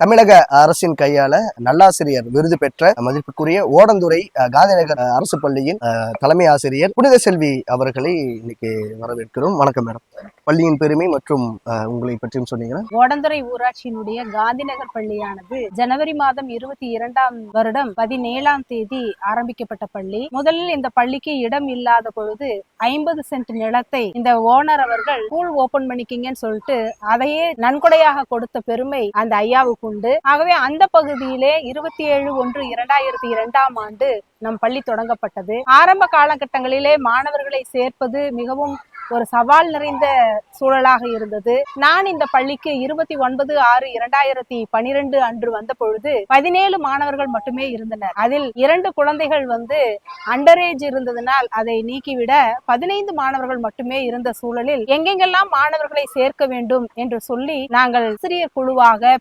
தமிழக அரசின் கையால நல்லாசிரியர் விருது பெற்ற மதிப்புக்குரிய ஓடந்துறை காந்திநகர் அரசு பள்ளியின் தலைமை ஆசிரியர் புனித செல்வி அவர்களை இன்னைக்கு வரவேற்கிறோம். வணக்கம் மேடம். பள்ளியின் பெருமை மற்றும் உங்களை பற்றியும் சொன்னீங்கன்னா. ஓடந்துறை ஊராட்சியினுடைய காந்திநகர் பள்ளியானது ஜனவரி மாதம் 22ஆம் வருடம் 17ஆம் தேதி ஆரம்பிக்கப்பட்ட பள்ளி. முதலில் இந்த பள்ளிக்கு இடம் இல்லாத பொழுது 50 சென்ட் நிலத்தை இந்த ஓனர் அவர்கள் ஸ்கூல் ஓபன் பண்ணிக்கிங்கன்னு சொல்லிட்டு அதையே நன்கொடையாக கொடுத்த பெருமை அந்த ஐயாவுக்கு உண்டு. ஆகவே அந்த பகுதியிலே 27/1/2002ஆம் ஆண்டு நம் பள்ளி தொடங்கப்பட்டது. ஆரம்ப காலகட்டங்களிலே மாணவர்களை சேர்ப்பது மிகவும் ஒரு சவால் நிறைந்த சூழலாக இருந்தது. நான் இந்த பள்ளிக்கு 29/6/2012 அன்று வந்த பொழுது 17 மாணவர்கள் மட்டுமே இருந்தனர். அதில் 2 குழந்தைகள் அண்டரேஜ் இருந்ததனால் அதை நீக்கிவிட 15 மாணவர்கள் மட்டுமே இருந்த சூழலில் எங்கெங்கெல்லாம் மாணவர்களை சேர்க்க வேண்டும் என்று சொல்லி நாங்கள் ஆசிரியர் குழுவாக